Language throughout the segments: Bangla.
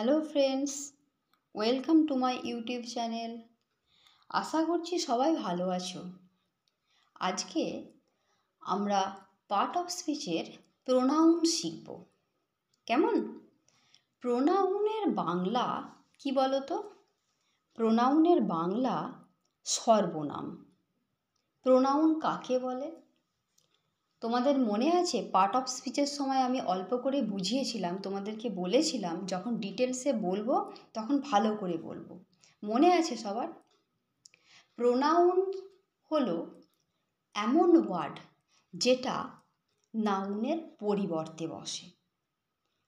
Hello friends, welcome to my YouTube channel. আশা করছি সবাই ভালো আছো। আজকে আমরা পার্ট অফ স্পিচের প্রোনাউন শিখব। কেমন? প্রোনাউনের বাংলা কি বলো তো? প্রোনাউনের বাংলা সর্বনাম। প্রোনাউন কাকে বলে? তোমাদের মনে আছে পার্ট অফ স্পিচের সময় আমি অল্প করে বুঝিয়েছিলাম, তোমাদেরকে বলেছিলাম যখন ডিটেলসে বলবো তখন ভালো করে বলবো। মনে আছে সবার? প্রোনাউন হলো এমন ওয়ার্ড যেটা নাউনের পরিবর্তে বসে,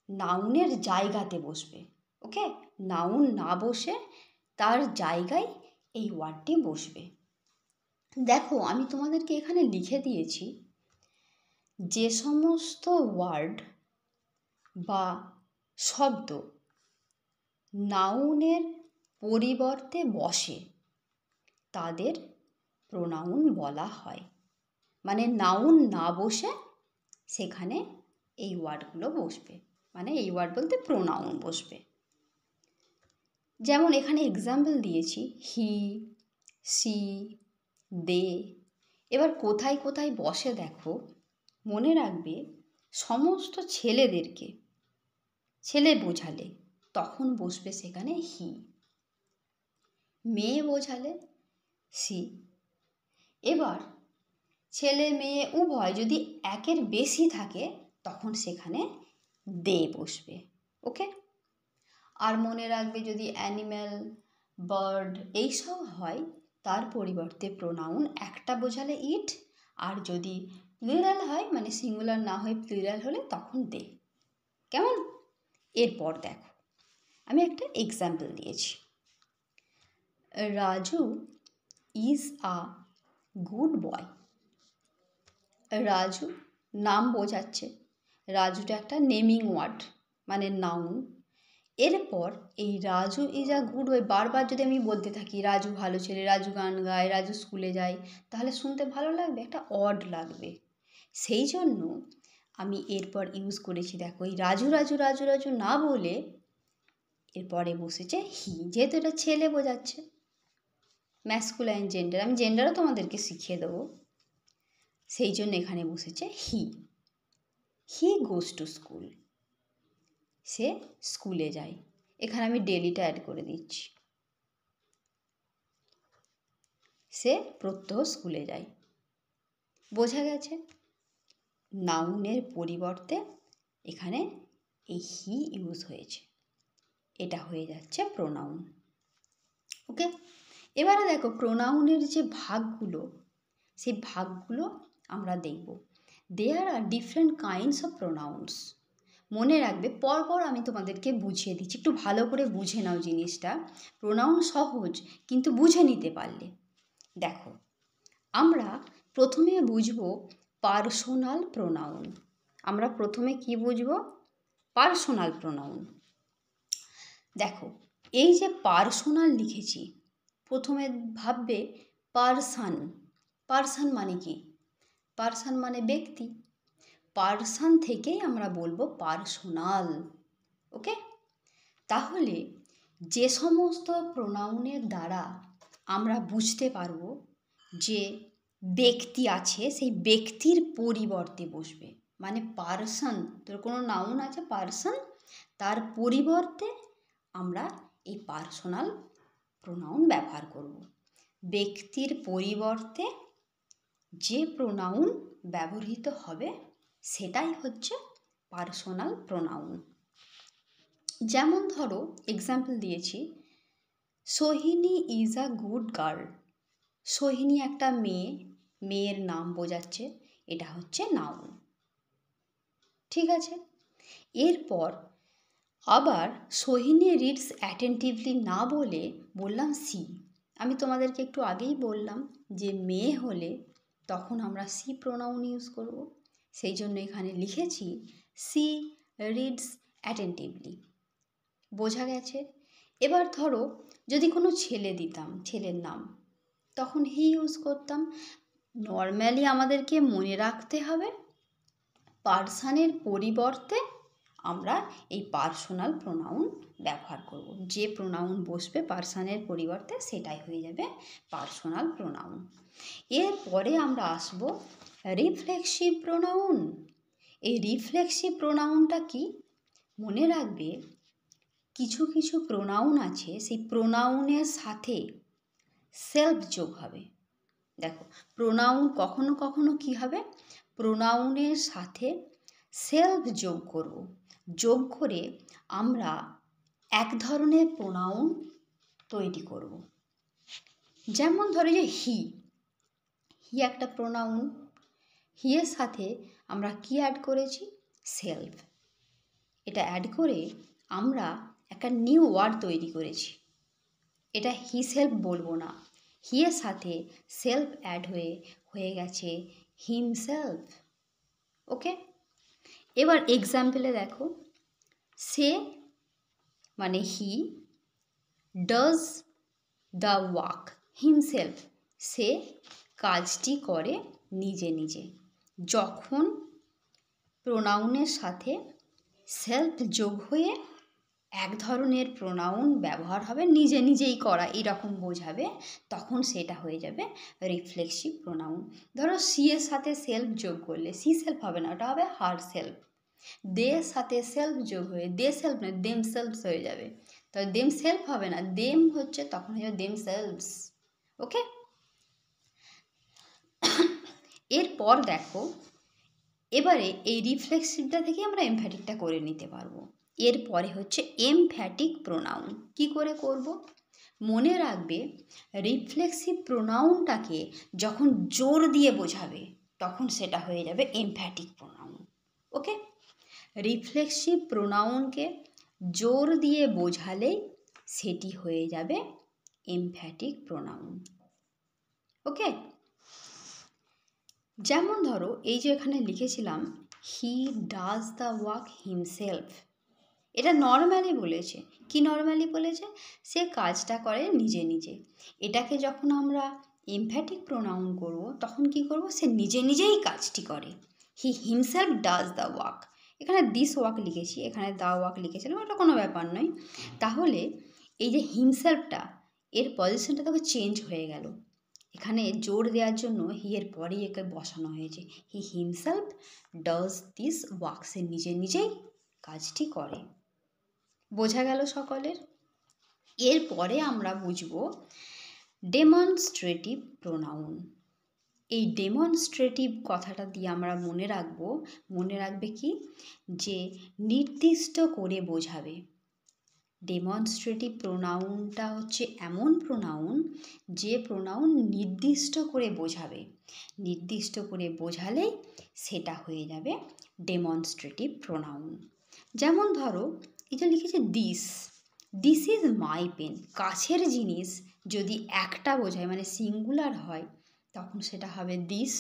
নাউনের জায়গাতে বসবে। ওকে, নাউন না বসে তার জায়গায় এই ওয়ার্ডটি বসবে। দেখো, আমি তোমাদেরকে এখানে লিখে দিয়েছি যে সমস্ত ওয়ার্ড বা শব্দ নাউনের পরিবর্তে বসে তাদের প্রোনাউন বলা হয়। মানে নাউন না বসে সেখানে এই ওয়ার্ডগুলো বসবে, মানে এই ওয়ার্ড বলতে প্রোনাউন বসবে। যেমন এখানে এক্সাম্পল দিয়েছি হি, সি, দে। এবার কোথায় কোথায় বসে দেখো। মনে রাখবে, সমস্ত ছেলেদেরকে ছেলে বোঝালে তখন বসবে সেখানে হি, মেয়ে বোঝালে সি। এবার ছেলে মেয়ে উভয় যদি একের বেশি থাকে তখন সেখানে দে বসবে। ওকে, আর মনে রাখবে যদি অ্যানিম্যাল, বার্ড এইসব হয় তার পরিবর্তে প্রোনাউন একটা বোঝালে ইট, আর যদি প্লুরাল হয় মানে সিঙ্গুলার না হয়ে প্লুরাল হলে তখন দে। কেমন? এরপর দেখো, আমি একটা এক্সাম্পল দিয়েছি। Raju is a good boy. Raju নাম বোঝাচ্ছে, রাজুটা একটা নেমিং ওয়ার্ড মানে নাউন। এরপর এই Raju is a good boy বারবার যদি আমি বলতে থাকি রাজু ভালো ছেলে, রাজু গান গায়, রাজু স্কুলে যায়, তাহলে শুনতে ভালো লাগবে, একটা অড লাগবে। সেই জন্য আমি এরপর ইউজ করেছি, দেখো এই রাজু রাজু রাজু রাজু না বলে এরপরে বসেছে হি, যেহেতু এটা ছেলে বোঝাচ্ছে, ম্যাসকুলাইন জেন্ডার। আমি জেন্ডারও তোমাদেরকে শিখিয়ে দেবো। সেই জন্য এখানে বসেছে হি। হি গোজ টু স্কুল, সে স্কুলে যায়। এখানে আমি ডেলিটা অ্যাড করে দিচ্ছি, সে প্রত্যহ স্কুলে যায়। বোঝা গেছে? নাউনের পরিবর্তে এখানে এই হি ইউজ হয়েছে, এটা হয়ে যাচ্ছে প্রোনাউন। ওকে, এবারে দেখো প্রোনাউনের যে ভাগগুলো, সেই ভাগগুলো আমরা দেখব। দেয়ার আর ডিফারেন্ট কাইন্ডস অফ প্রোনাউন্স। মনে রাখবে, পরপর আমি তোমাদেরকে বুঝিয়ে দিচ্ছি, একটু ভালো করে বুঝে নাও জিনিসটা। প্রোনাউন সহজ, কিন্তু বুঝে নিতে পারলে। দেখো, আমরা প্রথমে বুঝব পার্সোনাল প্রোনাউন। আমরা প্রথমে কি বুঝব? Personal pronoun. দেখো, এই যে পার্সোনাল লিখেছি, প্রথমে ভাববে পার্সন। পার্সন মানে কি? পার্সন মানে ব্যক্তি। পার্সন থেকেই আমরা বলবো পার্সোনাল। ওকে, তাহলে যে সমস্ত প্রোনাউনের দ্বারা আমরা বুঝতে পারবো যে ব্যক্তি আছে, সেই ব্যক্তির পরিবর্তে বসবে, মানে পার্সন, তোর কোনো নাউন আছে পার্সন, তার পরিবর্তে আমরা এই পার্সোনাল প্রোনাউন ব্যবহার করব। ব্যক্তির পরিবর্তে যে প্রোনাউন ব্যবহৃত হবে সেটাই হচ্ছে পার্সোনাল প্রোনাউন। যেমন ধরো এক্সাম্পল দিয়েছি, Sohini is a good girl. Sohini একটা মেয়ে, মেয়ের নাম বোঝাচ্ছে, এটা হচ্ছে নাউন। ঠিক আছে, এরপর আবার সোহিনী রিডস অ্যাটেন্টিভলি না বলে বললাম সি। আমি তোমাদেরকে একটু আগেই বললাম যে মেয়ে হলে তখন আমরা সি প্রোনাউন ইউজ করব। সেই জন্য এখানে লিখেছি সি রিডস অ্যাটেন্টিভলি। বোঝা গেছে? এবার ধরো যদি কোনো ছেলে দিতাম, ছেলের নাম, তখন হি ইউজ করতাম। নর্মালি আমাদেরকে মনে রাখতে হবে পার্সনের পরিবর্তে আমরা এই পার্সোনাল প্রোনাউন ব্যবহার করব। যে প্রোনাউন বসবে পার্সনের পরিবর্তে সেটাই হয়ে যাবে পার্সোনাল প্রোনাউন। এরপরে আমরা আসব রিফ্লেক্সিভ প্রোনাউন। এই রিফ্লেক্সিভ প্রোনাউনটা কি? মনে রাখবে কিছু কিছু প্রোনাউন আছে, সেই প্রোনাউনের সাথে সেলফ যোগ হবে। দেখো, প্রোনাউন কখনো কখনো কি হবে, প্রোনাউনের সাথে সেলফ যোগ করব, যোগ করে আমরা এক ধরনের প্রোনাউন তৈরি করব। যেমন ধরো যে হি, হি একটা প্রোনাউন, হি এর সাথে আমরা কি অ্যাড করেছি? সেলফ। এটা অ্যাড করে আমরা একটা নিউ ওয়ার্ড তৈরি করেছি। এটা হি সেলফ বলবো না, হি এর সাথে সেলফ অ্যাড হয়ে গেছে হিমসেলফ। ওকে, এবার এক্সাম্পলে দেখো, সে মানে he does the work himself, সে কাজটি করে নিজে নিজে। যখন প্রোনাউনের সাথে সেলফ যোগ হয়ে এক ধরনের প্রোনাউন ব্যবহার হবে, নিজে নিজেই করা এরকম বোঝাবে, তখন সেটা হয়ে যাবে রিফ্লেক্সিভ প্রোনাউন। ধরো সি এর সাথে সেলফ যোগ করলে সি সেলফ হবে না, ওটা হবে হার সেলফ। দে এর সাথে সেলফ যোগ হয়ে দে সেলফ নয় দেম সেলফস হয়ে যাবে, তবে দেম সেলফ হবে না, দেম হচ্ছে তখন হয়ে যাবে দেম সেলফস। ওকে, এরপর দেখো, এবারে এই রিফ্লেক্সিভটা থেকে আমরা এমফ্যাটিকটা করে নিতে পারবো। এরপরে হচ্ছে এমফ্যাটিক প্রোনাউন। কি করে করব? মনে রাখবে রিফ্লেক্সিভ প্রোনাউনটাকে যখন জোর দিয়ে বোঝাবে তখন সেটা হয়ে যাবে এমফ্যাটিক প্রোনাউন। ওকে, রিফ্লেক্সিভ প্রোনাউনকে জোর দিয়ে বোঝালেই সেটি হয়ে যাবে এমফ্যাটিক প্রোনাউন। ওকে, যেমন ধরো এই যে এখানে লিখেছিলাম হি ডাজ দ্য ওয়ার্ক হিমসেলফ, এটা নর্মালি বলেছে। কি নর্মালি বলেছে? সে কাজটা করে নিজে নিজে। এটাকে যখন আমরা এমফ্যাটিক প্রোনাউন করব তখন কি করব? সে নিজে নিজেই কাজটি করে। হি হিমসেলফ ডাজ দ্য ওয়ার্ক, এখানে দিস ওয়ার্ক লিখেছি, এখানে দ্য ওয়ার্ক লিখেছিলাম, এটা কোনো ব্যাপার নয়। তাহলে এই যে হিমসেলফটা, এর পজিশনটা তবে চেঞ্জ হয়ে গেল। এখানে জোর দেওয়ার জন্য হি এর পরেই একে বসানো হয়েছে, he himself does this work, সে নিজে নিজেই কাজটি করে। বোঝা গেল সকলের? এরপরে আমরা বুঝব ডেমনস্ট্রেটিভ প্রোনাউন। এই ডেমনস্ট্রেটিভ কথাটা দিয়ে আমরা মনে রাখবে কি, যে নির্দিষ্ট করে বোঝাবে। ডেমনস্ট্রেটিভ প্রোনাউনটা হচ্ছে এমন প্রোনাউন যে প্রোনাউন নির্দিষ্ট করে বোঝাবে, নির্দিষ্ট করে বোঝালেই সেটা হয়ে যাবে ডেমনস্ট্রেটিভ প্রোনাউন। যেমন ধরো এই যে লিখেছে this, this is my pen, কাছের জিনিস যদি একটা বোঝায় মানে সিঙ্গুলার হয় তখন সেটা হবে দিস।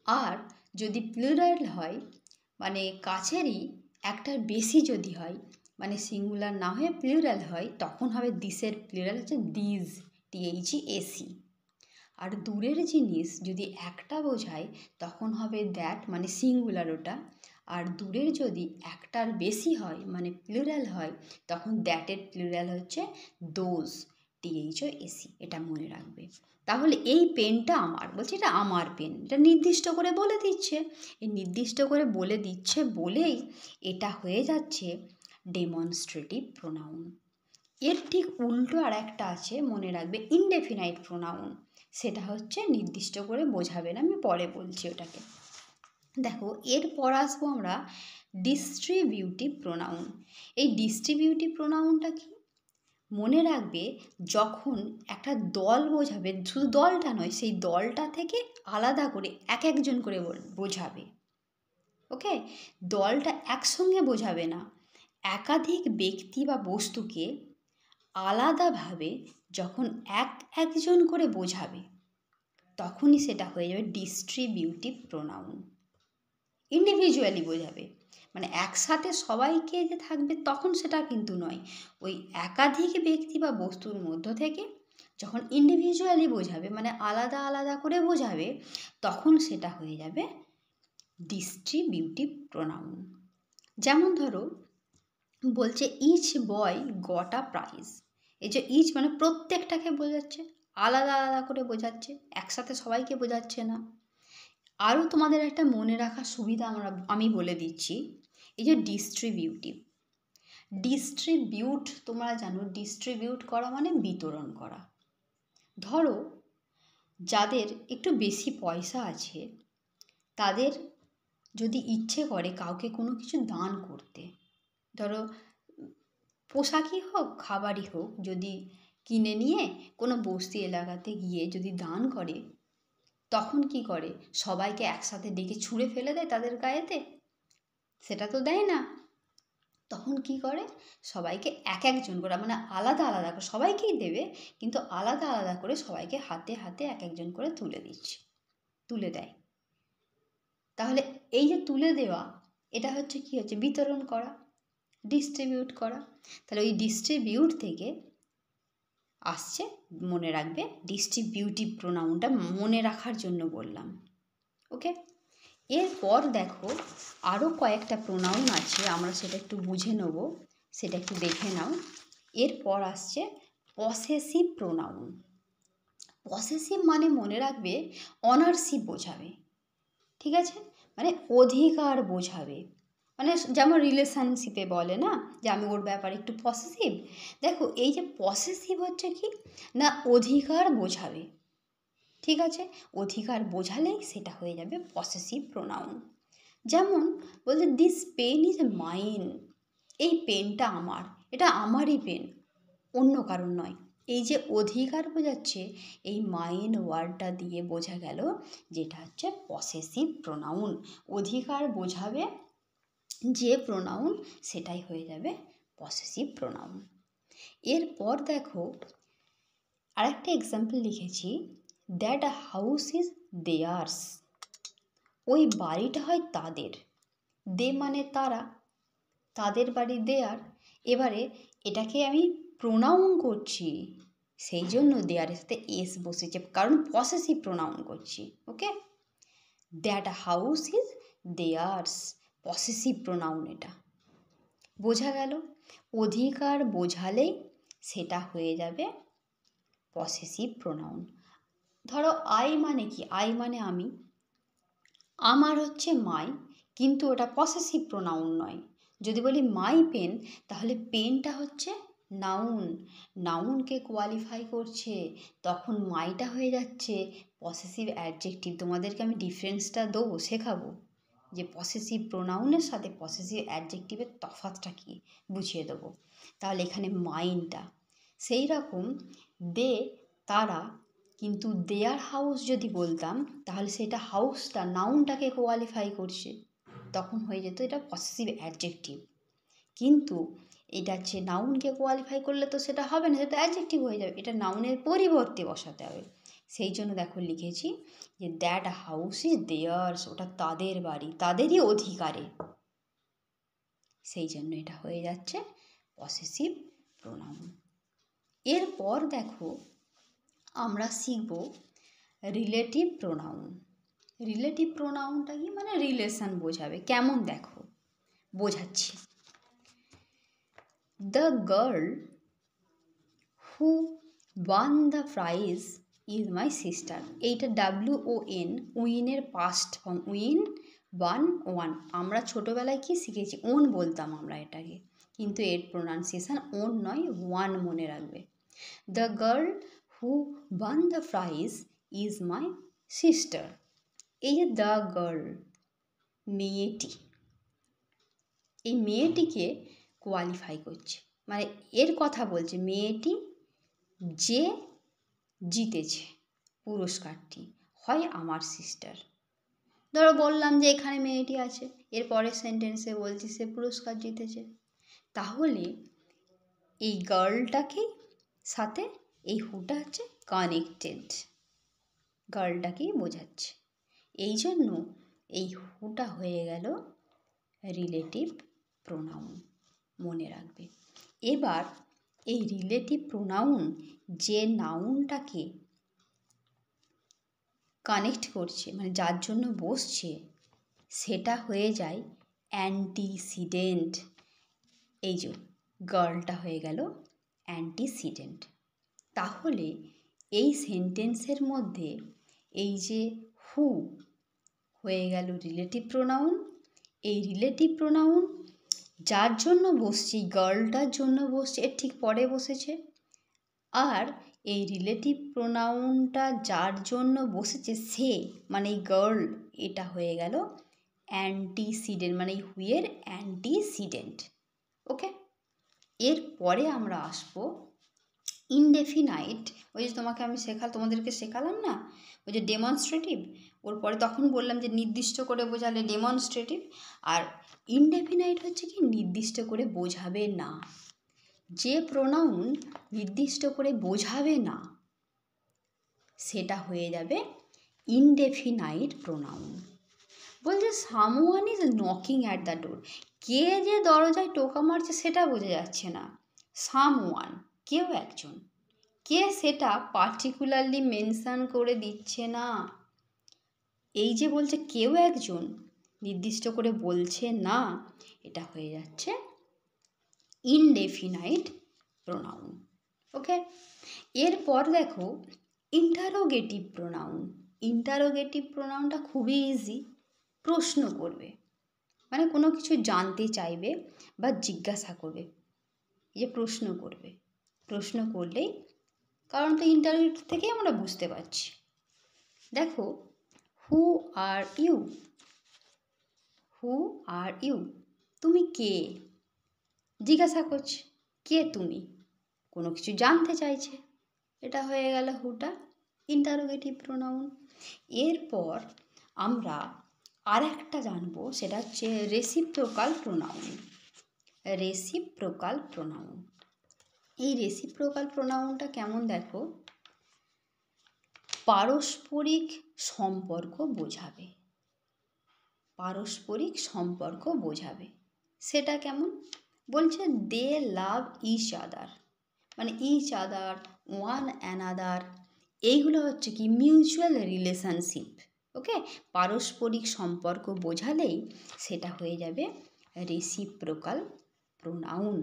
আর যদি প্লুরাল হয় মানে কাছেরই একটার বেশি যদি হয় মানে সিঙ্গুলার না হয়ে প্লুরাল হয় তখন হবে দিসের প্লুরাল হচ্ছে দিজ, THEAC। আর দূরের জিনিস যদি একটা বোঝায় তখন হবে দ্যাট মানে সিঙ্গুলার ওটা, আর দূরের যদি একটার বেশি হয় মানে প্লুরাল হয় তখন দ্যাটের প্লুরাল হচ্ছে দোজ, THOAC। এটা মনে রাখবে। তাহলে এই পেনটা আমার, বলছে এটা আমার পেন, এটা নির্দিষ্ট করে বলে দিচ্ছে। এই নির্দিষ্ট করে বলে দিচ্ছে বলেই এটা হয়ে যাচ্ছে ডেমনস্ট্রেটিভ প্রোনাউন। এর ঠিক উল্টো আর একটা আছে, মনে রাখবে ইনডেফিনাইট প্রোনাউন। সেটা হচ্ছে নির্দিষ্ট করে বোঝাবে না, আমি পরে বলছি ওটাকে। দেখো এরপর আসবো আমরা ডিস্ট্রিবিউটিভ প্রোনাউন। এই ডিস্ট্রিবিউটিভ প্রোনাউনটা কি? মনে রাখবে যখন একটা দল বোঝাবে, শুধু দলটা নয় সেই দলটা থেকে আলাদা করে এক একজন করে বোঝাবে। ওকে, দলটা একসঙ্গে বোঝাবে না, একাধিক ব্যক্তি বা বস্তুকে আলাদাভাবে যখন একজন করে বোঝাবে তখনই সেটা হয়ে যাবে ডিস্ট্রিবিউটিভ প্রোনাউন। ইন্ডিভিজুয়ালি বোঝাবে মানে একসাথে সবাইকে যে থাকবে তখন সেটা কিন্তু নয়, ওই একাধিক ব্যক্তি বা বস্তুর মধ্য থেকে যখন ইন্ডিভিজুয়ালি বোঝাবে মানে আলাদা আলাদা করে বোঝাবে তখন সেটা হয়ে যাবে ডিস্ট্রিবিউটিভ প্রোনাউন। যেমন ধরো বলছে each boy got a prize. এই যে ইচ মানে প্রত্যেকটাকে বোঝাচ্ছে, আলাদা আলাদা করে বোঝাচ্ছে, একসাথে সবাইকে বোঝাচ্ছে না। আরও তোমাদের একটা মনে রাখার সুবিধা আমি বলে দিচ্ছি, এই যে ডিস্ট্রিবিউটিভ। ডিস্ট্রিবিউট তোমরা জানো, ডিস্ট্রিবিউট করা মানে বিতরণ করা। ধরো যাদের একটু বেশি পয়সা আছে তাদের যদি ইচ্ছে করে কাউকে কোনো কিছু দান করতে, ধরো পোশাকই হোক খাবারই হোক, যদি কিনে নিয়ে কোনো বস্তি এলাকাতে গিয়ে যদি দান করে, তখন কি করে, সবাইকে একসাথে ডেকে ছুঁড়ে ফেলে দেয় তাদের গায়েতে? সেটা তো দেয় না। তখন কি করে, সবাইকে এক একজন করে, মানে আলাদা আলাদা করে, সবাইকেই দেবে কিন্তু আলাদা আলাদা করে সবাইকে হাতে হাতে এক একজন করে তুলে দেয়। তাহলে এই যে তুলে দেওয়া, এটা হচ্ছে কি হচ্ছে, বিতরণ করা, ডিস্ট্রিবিউট করা। তাহলে ওই ডিস্ট্রিবিউট থেকে আসছে, মনে রাখবে ডিস্ট্রিবিউটিভ প্রোনাউনটা মনে রাখার জন্য বললাম। ওকে, এরপর দেখো আরও কয়েকটা প্রোনাউন আছে, আমরা সেটা একটু বুঝে নেব, সেটা একটু দেখে নাও। এরপর আসছে পসেসিভ প্রোনাউন। পসেসিভ মানে মনে রাখবে অনারশিপ বোঝাবে, ঠিক আছে, মানে অধিকার বোঝাবে। মানে যেমন রিলেশনশিপে বলে না যে আমি ওর ব্যাপারে একটু পসেসিভ, দেখো এই যে পসেসিভ হচ্ছে কি না, অধিকার বোঝাবে, ঠিক আছে, অধিকার বোঝালেই সেটা হয়ে যাবে পসেসিভ প্রোনাউন। যেমন বলছে দিস পেন ইজ মাইন, এই পেনটা আমার, এটা আমারই পেন, অন্য কারণ নয়। এই যে অধিকার বোঝাচ্ছে, এই মাইন ওয়ার্ডটা দিয়ে বোঝা গেল যেটা হচ্ছে পসেসিভ প্রোনাউন। অধিকার বোঝাবে যে প্রোনাউন, সেটাই হয়ে যাবে পসেসিভ প্রোনাউন। এরপর দেখো আরেকটা এক্সাম্পল লিখেছি, দ্যাট হাউস ইজ দেয়ার্স, ওই বাড়িটা হয় তাদের, দে মানে তারা, তাদের বাড়ি দেয়ার। এবারে এটাকে আমি প্রোনাউন করছি, সেই জন্য দেয়ারের সাথে এস বসেছে, কারণ পসেসিভ প্রোনাউন করছি। Okay, that house is theirs, possessive pronoun, এটা বোঝা গেল। অধিকার বোঝালেই সেটা হয়ে যাবে পসেসিভ প্রোনাউন। ধরো আই মানে কি, আই মানে আমি, আমার হচ্ছে মাই, কিন্তু ওটা পসেসিভ প্রোনাউন নয়। যদি বলি মাই পেন, তাহলে পেনটা হচ্ছে নাউন, নাউনকে কোয়ালিফাই করছে, তখন মাইটা হয়ে যাচ্ছে পসেসিভ অ্যাডজেক্টিভ। তোমাদেরকে আমি ডিফারেন্সটা দেবো, শেখাবো যে পসেসিভ প্রোনাউনের সাথে পসেসিভ অ্যাডজেক্টিভের তফাৎটা কী, বুঝিয়ে দেবো। তাহলে এখানে মাইনটা সেই রকম, দে তারা, কিন্তু দেয়ার হাউস যদি বলতাম তাহলে সেটা হাউসটা নাউনটাকে কোয়ালিফাই করছে, তখন হয়ে যেত এটা পসেসিভ অ্যাডজেক্টিভ। কিন্তু এটা হচ্ছে নাউনকে কোয়ালিফাই করলে তো সেটা হবে না, সেটা অ্যাডজেক্টিভ হয়ে যাবে, এটা নাউনের পরিবর্তে বসাতে হবে। সেই জন্য দেখো লিখেছি যে দ্যাট হাউস ইজ দেয়ার্স, ওটা তাদের বাড়ি, তাদেরই অধিকারে, সেই জন্য এটা হয়ে যাচ্ছে পসেসিভ প্রোনাউন। এরপর দেখো আমরা শিখব রিলেটিভ প্রোনাউন। রিলেটিভ প্রোনাউনটা কি, মানে রিলেশন বোঝাবে। কেমন দেখো বোঝাচ্ছি, the girl who won the prize is my sister. এইটা WON, উইনের পাস্ট ফর্ম, উইন ওয়ান। আমরা ছোটোবেলায় কি শিখেছি, ওন বলতাম আমরা এটাকে, কিন্তু এর প্রোনাউন্সিয়েশন ওন নয়, ওয়ান মনে রাখবে। The girl who won the prize is my sister. এই যে দ্য গার্ল, মেয়েটি, এই মেয়েটিকে কোয়ালিফাই করছে, মানে এর কথা বলছে, মেয়েটি যে জিতেছে পুরস্কারটি হয় আমার সিস্টার। ধরো বললাম যে এখানে মেয়েটি আছে, এর পরের সেন্টেন্সে বলছি সে পুরস্কার জিতেছে, তাহলে এই গার্লটাকে সাথে এই হুটা হচ্ছে কানেক্টেড, গার্লটাকেই বোঝাচ্ছে, এই জন্য এই হুটা হয়ে গেল রিলেটিভ প্রোনাউন, মনে রাখবে। এবার এই রিলেটিভ প্রোনাউন যে নাউনটাকে কানেক্ট করছে, মানে যার জন্য বসছে, সেটা হয়ে যায় অ্যান্টিসিডেন্ট। এই যে গার্লটা হয়ে গেল অ্যান্টিসিডেন্ট। তাহলে এই সেন্টেন্সের মধ্যে এই যে হু হয়ে গেল রিলেটিভ প্রোনাউন। এই রিলেটিভ প্রোনাউন যার জন্য বসছে, গার্লটার জন্য বসছে, এর ঠিক পরে বসেছে। আর এই রিলেটিভ প্রোনাউনটা যার জন্য বসেছে সে মানে এই গার্ল, এটা হয়ে গেল অ্যান্টিসিডেন্ট, মানে এই হুয়ের অ্যান্টিসিডেন্ট। ওকে, এরপরে আমরা আসবো ইনডেফিনাইট। ওই যে তোমাদেরকে শেখালাম না, ওই যে ডেমনস্ট্রেটিভ, ওর পরে তখন বললাম যে নির্দিষ্ট করে বোঝালে ডেমনস্ট্রেটিভ। আর ইনডেফিনাইট হচ্ছে কি নির্দিষ্ট করে বোঝাবে না। যে প্রোনাউন নির্দিষ্ট করে বোঝাবে না সেটা হয়ে যাবে ইনডেফিনাইট প্রোনাউন। বলছে someone is knocking at the door. কে যে দরজায় টোকা মারছে সেটা বোঝা যাচ্ছে না। সামওয়ান, কেউ একজন, কে সেটা পার্টিকুলারলি মেনশন করে দিচ্ছে না। এই যে বলছে কেউ একজন, নির্দিষ্ট করে বলছে না, এটা হয়ে যাচ্ছে ইনডেফিনাইট প্রোনাউন। ওকে, এরপর দেখো ইন্টারোগেটিভ প্রোনাউন। ইন্টারোগেটিভ প্রোনাউনটা খুবই ইজি। প্রশ্ন করবে, মানে কোনো কিছু জানতে চাইবে বা জিজ্ঞাসা করবে, এই যে প্রশ্ন করবে। প্রশ্ন করলেই, কারণ তো ইন্টারোগেটিভ থেকেই আমরা বুঝতে পারছি। দেখো হু are you, who are you, তুমি কে, জিজ্ঞাসা করছে কে তুমি, কোনো কিছু জানতে চাইছে, এটা হয়ে গেল হুটা, ইন্টারোগেটিভ প্রোনাউন। এরপর আমরা আর একটা জানবো, সেটা হচ্ছে রেসিপ্রোকাল প্রোনাউন। রেসিপ্রোকাল প্রোনাউন, এই রেসিপ্রোকাল প্রোনাউনটা কেমন দেখো, পারস্পরিক সম্পর্ক বোঝাবে। পারস্পরিক সম্পর্ক বোঝাবে, সেটা কেমন বলছে, দে লাভ ইচ আদার, মানে ইচ আদার, ওয়ান অ্যানাদার, এইগুলো হচ্ছে কি মিউচুয়াল রিলেশনশিপ। ওকে, পারস্পরিক সম্পর্ক বোঝালেই সেটা হয়ে যাবে রেসিপ্রোকাল প্রোনাউন।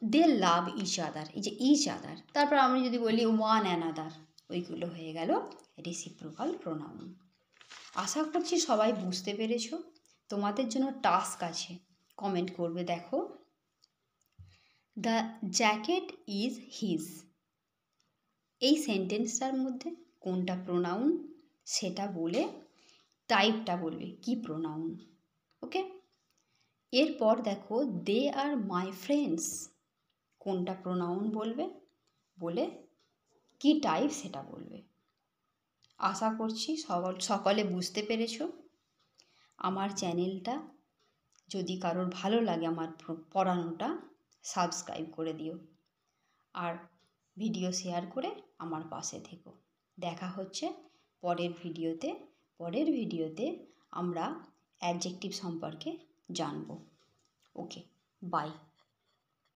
দে লাভ ইচ আদার, এই যে ইচ আদার, তারপর আমি যদি বলি ওয়ান অ্যানাদার, ওইগুলো হয়ে গেল রেসিপ্রোকাল প্রোনাউন। আশা করছি সবাই বুঝতে পেরেছো। তোমাদের জন্য টাস্ক আছে, কমেন্ট করবে। দেখো, দ্য জ্যাকেট ইজ হিজ, এই সেন্টেন্সটার মধ্যে কোনটা প্রোনাউন সেটা বলে টাইপটা বলবে কি প্রোনাউন। ওকে, এরপর দেখো দে আর মাই ফ্রেন্ডস, কোনটা প্রোনাউন বলবে, বলে কি টাইপ সেটা বলবে। আশা করছি সকলে বুঝতে পেরেছো। আমার চ্যানেলটা যদি কারোর ভালো লাগে আমার পড়ানোটা, সাবস্ক্রাইব করে দিও আর ভিডিও শেয়ার করে আমার পাশে থেকো। দেখা হচ্ছে পরের ভিডিওতে। পরের ভিডিওতে আমরা অ্যাডজেক্টিভ সম্পর্কে জানব। ওকে, বাই।